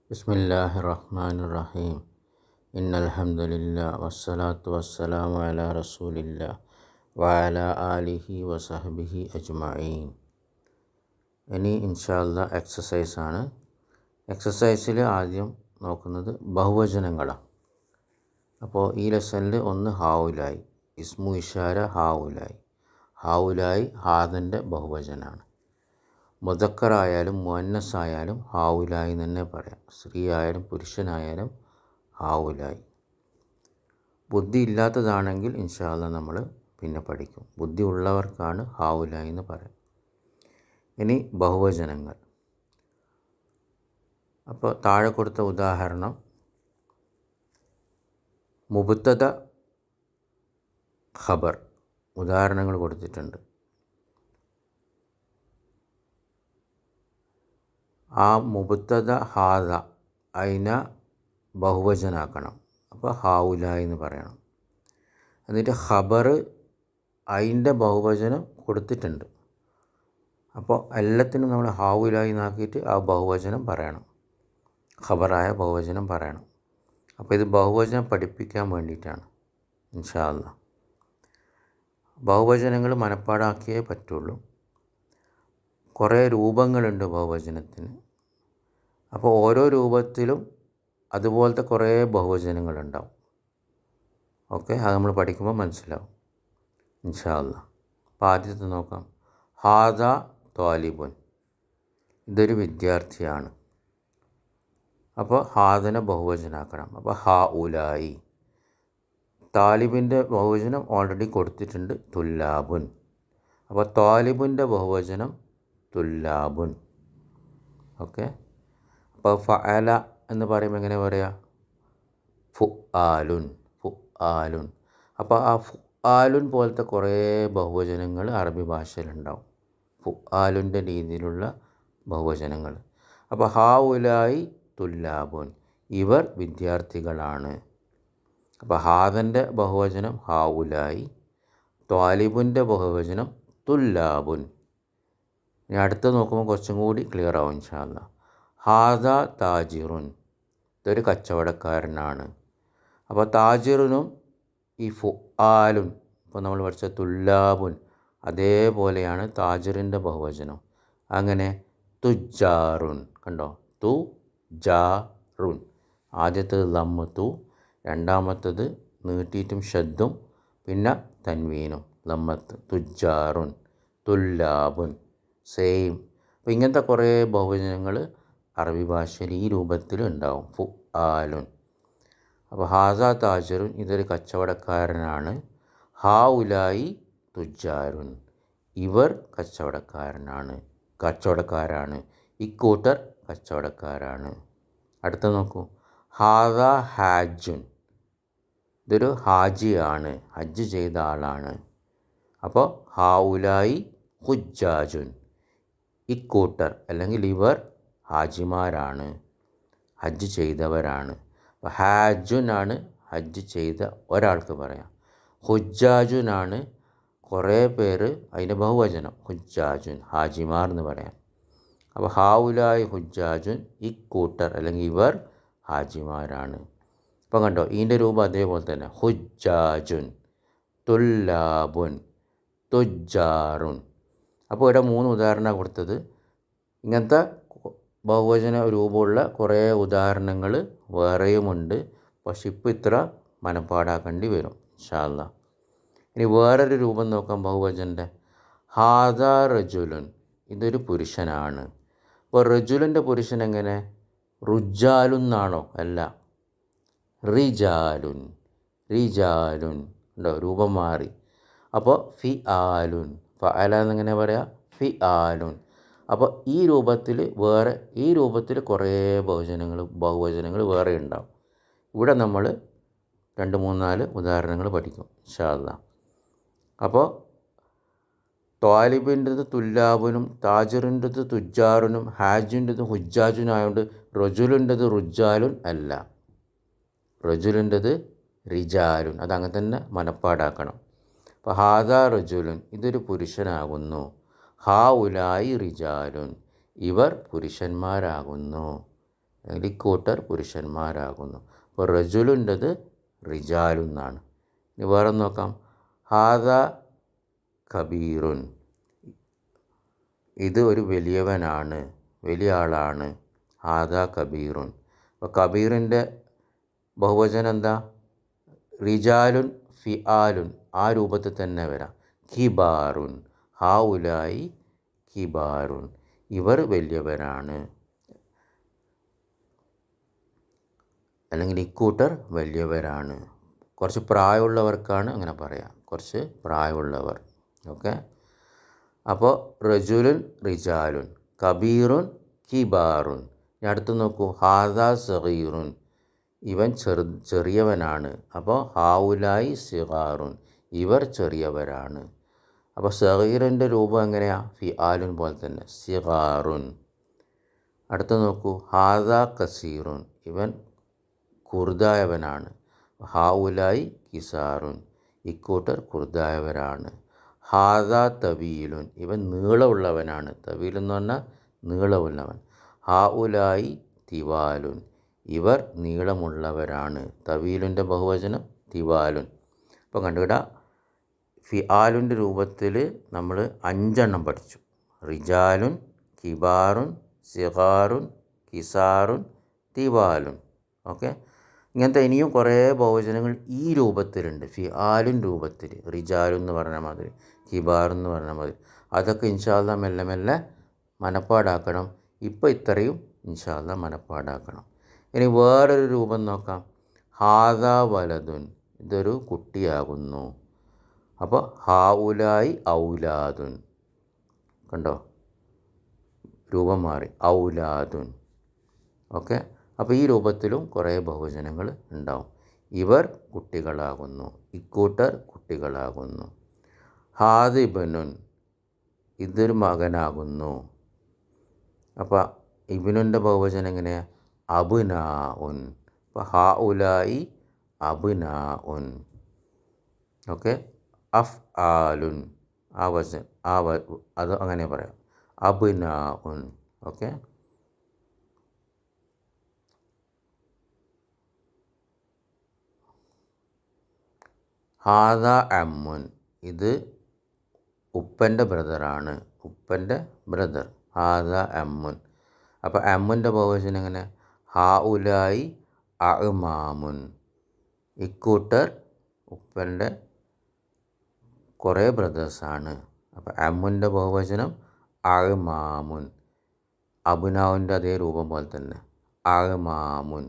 ബിസ്മില്ലാഹിർ റഹ്മാനിർ റഹീം. ഇന്നൽഹംദുലില്ലാ വസ്സലാത്തു വസ്സലാമു അലാ റസൂലില്ലാ വഅലാ ആലിഹി വസഹ്ബിഹി അജ്മഈൻ. ഇനി ഇൻഷാ അല്ലാഹ് എക്സസൈസാണ്. എക്സസൈസിൽ ആദ്യം നോക്കുന്നത് ബഹുവചനങ്ങളാണ്. അപ്പോൾ ഈ ലെസണിൽ ഒന്ന് ഹാവുലായി, ഇസ്മു ഇഷാര ഹാവുലായി. ഹാവുലായി ഹാദൻ്റെ ബഹുവചനാണ്. മുദക്കറായാലും മുഅന്നസായാലും ഹാവുലായി തന്നെ പറയാം. സ്ത്രീ ആയാലും പുരുഷനായാലും ഹാവുലായി. ബുദ്ധി ഇല്ലാത്തതാണെങ്കിൽ ഇൻഷാ അല്ലാഹ് നമ്മൾ പിന്നെ പഠിക്കും. ബുദ്ധി ഉള്ളവർക്കാണ് ഹാവുലായി എന്ന് പറയാം. ഇനി ബഹുവചനങ്ങൾ. അപ്പോൾ താഴെ കൊടുത്ത ഉദാഹരണം മുബ്തദ ഖബർ ഉദാഹരണങ്ങൾ കൊടുത്തിട്ടുണ്ട്. ആ മുബ്തദ ഹാദ അതിനെ ബഹുവചനാക്കണം. അപ്പോൾ ഹാവുലായി എന്ന് പറയണം. എന്നിട്ട് ഖബർ അതിൻ്റെ ബഹുവചനം കൊടുത്തിട്ടുണ്ട്. അപ്പോൾ എല്ലാത്തിനും നമ്മൾ ഹാവുലായി എന്നാക്കിയിട്ട് ആ ബഹുവചനം പറയണം. ഖബറായ ബഹുവചനം പറയണം. അപ്പോൾ ഇത് ബഹുവചനം പഠിപ്പിക്കാൻ വേണ്ടിയിട്ടാണ് ഇൻഷാ അല്ലാഹ്. ബഹുവചനങ്ങൾ മനപ്പാടാക്കിയേ പറ്റുള്ളൂ. കുറേ രൂപങ്ങളുണ്ട് ബഹുവചനത്തിന്. അപ്പോൾ ഓരോ രൂപത്തിലും അതുപോലത്തെ കുറേ ബഹുവചനങ്ങളുണ്ടാവും. ഓക്കെ, അത് നമ്മൾ പഠിക്കുമ്പോൾ മനസ്സിലാവും ഇൻഷാ അല്ലാഹ്. അപ്പോൾ ആദ്യത്തെ നോക്കാം. ഹാദ ത്വാലിബുൻ, ഇതൊരു വിദ്യാർത്ഥിയാണ്. അപ്പോൾ ഹാദനെ ബഹുവചനാക്കണം. അപ്പോൾ ഹാ ഉലായി. താലിബിൻ്റെ ബഹുവചനം ഓൾറെഡി കൊടുത്തിട്ടുണ്ട്, തുല്ലാബുൻ. അപ്പോൾ ത്വാലിബിൻ്റെ ബഹുവചനം തുല്ലാബുൻ. ഓക്കെ. അപ്പോൾ ഫഅല എന്ന് പറയുമ്പോൾ എങ്ങനെ പറയുക? ഫുആലുൻ, ഫുആലുൻ. അപ്പോൾ ആ ഫുആലുൻ പോലത്തെ കുറേ ബഹുവചനങ്ങൾ അറബി ഭാഷയിലുണ്ടാവും. ഫുആലുൻ്റെ രീതിയിലുള്ള ബഹുവചനങ്ങൾ. അപ്പോൾ ഹാഉലായി തുല്ലാബുൻ, ഇവർ വിദ്യാർത്ഥികളാണ്. അപ്പോൾ ഹാദൻ്റെ ബഹുവചനം ഹാഉലായി, ത്വാലിബുൻ്റെ ബഹുവചനം തുല്ലാബുൻ. ഇനി അടുത്ത് നോക്കുമ്പോൾ കുറച്ചും കൂടി ക്ലിയർ ആവും ഇൻഷാ അല്ലാഹ്. ഹാദ താജിറുൻ, ഇതൊരു കച്ചവടക്കാരനാണ്. അപ്പോൾ താജിറിനും ഈ ഫുആലുൻ, ഇപ്പോൾ നമ്മൾ പഠിച്ച തുല്ലാബുൻ, അതേപോലെയാണ് താജിറിൻ്റെ ബഹുവചനം. അങ്ങനെ തുജാറുൻ, കണ്ടോ? തുജാറുൻ. ആദ്യത്തേത് ലമ്മത്തു, രണ്ടാമത്തത് നീട്ടിയിട്ടും ഷദ്ദും, പിന്നെ തൻവീനും ലമ്മത്ത്. തുജാറുൻ, തുല്ലാബുൻ, സെയിം. അപ്പോൾ ഇങ്ങനത്തെ കുറേ ബഹുവചനങ്ങൾ അറബി ഭാഷയിൽ ഈ രൂപത്തിൽ ഉണ്ടാവും. ഫുആലുൻ. അപ്പോൾ ഹാദ താജിറുൻ, ഇതൊരു കച്ചവടക്കാരനാണ്. ഹാ ഉലായി തുജാറുൻ, ഇവർ കച്ചവടക്കാരാണ്. ഇക്കൂട്ടർ കച്ചവടക്കാരാണ്. അടുത്ത നോക്കൂ. ഹാദ ഹാജുൻ, ഇതൊരു ഹാജിയാണ്, ഹജ്ജ് ചെയ്ത ആളാണ്. അപ്പോൾ ഹാ ഉലായി ഹുജ്ജാജുൻ, ഇക്കൂട്ടർ അല്ലെങ്കിൽ ഇവർ ഹാജിമാരാണ്, ഹജ്ജ് ചെയ്തവരാണ്. അപ്പോൾ ഹാജുനാണ് ഹജ്ജ് ചെയ്ത ഒരാൾക്ക് പറയാം. ഹുജ്ജാജുനാണ് കുറേ പേര്, അതിൻ്റെ ബഹുവചനം ഹുജ്ജാജുൻ, ഹാജിമാർ എന്ന് പറയാം. അപ്പോൾ ഹാഉലായി ഹുജ്ജാജുൻ, ഇക്കൂട്ടർ അല്ലെങ്കിൽ ഇവർ ഹാജിമാരാണ്. ഇപ്പം കണ്ടോ, ഇതിൻ്റെ രൂപം അതേപോലെ തന്നെ. ഹുജ്ജാജുൻ, തുല്ലാബുൻ, തുജാറുൻ. അപ്പോൾ ഇവിടെ 3 ഉദാഹരണമാണ് കൊടുത്തത്. ഇങ്ങനത്തെ ബഹുവചന രൂപമുള്ള കുറേ ഉദാഹരണങ്ങൾ വേറെയുമുണ്ട്. പക്ഷെ ഇപ്പോൾ ഇത്ര മനപ്പാടാക്കേണ്ടി വരും ഇൻഷാ അല്ലാഹ്. ഇനി വേറൊരു രൂപം നോക്കാം ബഹുവചൻ്റെ. ഹാദ റജുലുൻ, ഇതൊരു പുരുഷനാണ്. അപ്പോൾ റജുലിൻ്റെ പുരുഷൻ എങ്ങനെ? റുജാലുൻ എന്നാണോ? അല്ല, റിജാലുൻ. റിജാലുൻ ഉണ്ടോ? രൂപം മാറി. അപ്പോൾ ഫി ആലുൻ, ഫഅല എന്നെങ്ങനെ പറയാം? ഫി ആലുൻ. അപ്പോൾ ഈ രൂപത്തിൽ കുറേ ബഹുവചനങ്ങൾ വേറെ ഉണ്ടാവും. ഇവിടെ നമ്മൾ 2, 3, 4 ഉദാഹരണങ്ങൾ പഠിക്കും ഇൻഷാ അല്ലാഹ്. അപ്പോൾ ത്വാലിബിൻ്റെത് തുല്ലാബുനും, താജിറിൻ്റെത് തുജാറുനും, ഹാജിൻ്റെത് ഹുജ്ജാജുനും ആയതുകൊണ്ട് റജുലിൻ്റെത് റുജാലുൻ അല്ല, റജുലിൻ്റെത് റിജാലുൻ. അതങ്ങനെ തന്നെ മനപ്പാടാക്കണം. അപ്പോൾ ഹാദ റജുലുൻ, ഇതൊരു പുരുഷനാകുന്നു. ഹാ ഉലായി റിജാലുൻ, ഇവർ പുരുഷന്മാരാകുന്നു അല്ലെങ്കിൽ ഇക്കൂട്ടർ പുരുഷന്മാരാകുന്നു. അപ്പോൾ റജുലുൻ്റെത് റിജാലു എന്നാണ്. ഇനി വേറെ നോക്കാം. ഹാദ കബീറുൻ, ഇത് ഒരു വലിയവനാണ്, വലിയ ആളാണ്. ഹാദ കബീറുൻ. അപ്പോൾ കബീറിൻ്റെ ബഹുവചനം എന്താ? റിജാലുൻ ഫിആലുൻ, ആ രൂപത്തിൽ തന്നെ വരാം. കിബാറുൻ, ഹാഉലായി കിബാറുൻ, ഇവർ വലിയവരാണ്, അല്ലെങ്കിൽ ഇക്കൂട്ടർ വലിയവരാണ്. കുറച്ച് പ്രായമുള്ളവർക്കാണ് അങ്ങനെ പറയാം, കുറച്ച് പ്രായമുള്ളവർ. ഓക്കെ. അപ്പോൾ റജുലുൻ റിജാലുൻ, കബീറുൻ കിബാറുൻ. ഇനി അടുത്ത് നോക്കൂ. ഹാദ സഗീറുൻ, ഇവൻ ചെറിയവനാണ്. അപ്പോൾ ഹാഉലായി സിഗാറുൻ, ഇവർ ചെറിയവരാണ്. അപ്പോൾ സഗീറിൻ്റെ രൂപം എങ്ങനെയാണ്? ഫിആലുൻ പോലെ തന്നെ, സിഗാറുൻ. അടുത്ത് നോക്കൂ. ഹാദ കസീറുൻ, ഇവൻ കുർദായവനാണ്. ഹാഉലായി കിസാറുൻ, ഇക്കൂട്ടർ കുർദായവരാണ്. ഹാദ തവീലുൻ, ഇവൻ നീളമുള്ളവനാണ്. തവീൽ എന്ന് പറഞ്ഞാൽ നീളമുള്ളവൻ. ഹാഉലായി തിവാലുൻ, ഇവർ നീളമുള്ളവരാണ്. തവീലുൻ്റെ ബഹുവചനം തിവാലുൻ. അപ്പോൾ കണ്ടുകിടാ, ഫിആലുൻ്റെ രൂപത്തിൽ നമ്മൾ 5 പഠിച്ചു. റിജാലുൻ, കിബാറുൻ, സിഗാറുൻ, കിസാറുൻ, തിവാലുൻ. ഓക്കെ. ഇങ്ങനത്തെ ഇനിയും കുറേ ബഹുവചനങ്ങൾ ഈ രൂപത്തിലുണ്ട്. ഫിആലുൻ രൂപത്തിൽ, റിജാലു എന്ന് പറഞ്ഞ മാതിരി, കിബാർ എന്ന് പറഞ്ഞ മാതിരി. അതൊക്കെ ഇൻഷാ അല്ലാഹ് മെല്ലെ മെല്ലെ മനപ്പാടാക്കണം. ഇപ്പോൾ ഇത്രയും ഇൻഷാ അല്ലാഹ് മനപ്പാടാക്കണം. ഇനി വേറൊരു രൂപം നോക്കാം. ഹാദ വലതുൻ, ഇതൊരു കുട്ടിയാകുന്നു. അപ്പോൾ ഹാഉലായി ഔലാദുൻ, കണ്ടോ, രൂപം മാറി, ഔലാദുൻ. ഓക്കെ. അപ്പോൾ ഈ രൂപത്തിലും കുറേ ബഹുവചനങ്ങൾ ഉണ്ടാവും. ഇവർ കുട്ടികളാകുന്നു, ഇക്കൂട്ടർ കുട്ടികളാകുന്നു. ഹാദിബനുൻ, ഇതൊരു മകനാകുന്നു. അപ്പോൾ ഇബ്നുൻ്റെ ബഹുവചനം എങ്ങനെയാണ്? അബ്നാഉൻ. അപ്പോൾ ഹാഉലായി അബ്നാഉൻ. ഓക്കെ. അഫ്ആലുൻ, അത് അങ്ങനെ പറയാം, അബ്നാഉൻ. ഓക്കെ. ഹാദ അമ്മുൻ, ഇത് ഉപ്പൻ്റെ ബ്രദറാണ്, ഉപ്പൻ്റെ ബ്രദർ. ഹാദ അമ്മുൻ. അപ്പോൾ അമ്മുൻ്റെ ബഹുവചനം എങ്ങനെ? ഹാഉലായി അഅ്മാമുൻ, ഇക്കൂട്ടർ ഉപ്പൻ്റെ കുറേ ബ്രദേഴ്സാണ്. അപ്പോൾ അമ്മുൻ്റെ ബഹുവചനം അഅ്മാമുൻ. അബ്നാവിൻ്റെ അതേ രൂപം പോലെ തന്നെ, അഅ്മാമുൻ.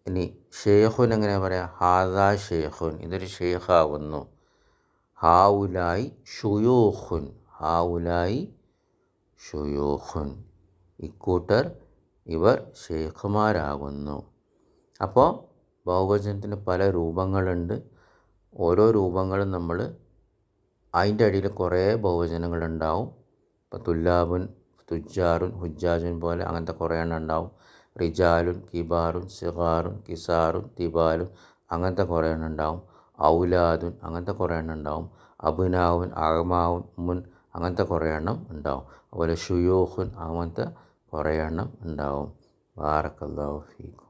ഇനി ഷെയ്ഖുൻ എങ്ങനെ പറയാം? ഹാദ ഷെയ്ഖുൻ, ഇതൊരു ഷെയ്ഖാകുന്നു. ഹാഉലായി ഷുയൂഖുൻ, ഹാഉലായി ഷുയൂഖുൻ, ഇക്കൂട്ടർ ഇവർ ഷെയ്ഖുമാരാകുന്നു. അപ്പോൾ ബഹുവചനത്തിന് പല രൂപങ്ങളുണ്ട്. ഓരോ രൂപങ്ങളും നമ്മൾ അതിൻ്റെ അടിയിൽ കുറേ ബഹുവചനങ്ങളുണ്ടാവും. ഇപ്പോൾ തുല്ലാബുൻ, തുജാറുൻ, ഹുജാജുൻ പോലെ അങ്ങനത്തെ കുറേ എണ്ണം ഉണ്ടാവും. റിജാലുൻ, കിബാറുൻ, സിഗാറുൻ, കിസാറുൻ, തിബാലുൻ, അങ്ങനത്തെ കുറേ എണ്ണം ഉണ്ടാവും. ഔലാദുൻ, അങ്ങനത്തെ കുറേ എണ്ണം ഉണ്ടാവും. അബ്നാവുൻ, അഅ്മാവുൻ, മുൻ, അങ്ങനത്തെ കുറേ എണ്ണം ഉണ്ടാവും. അതുപോലെ ഷുയൂഖുൻ, അങ്ങനത്തെ കുറേ എണ്ണം ഉണ്ടാവും. ബാറക്കല്ലാഹു ഫീക്കും.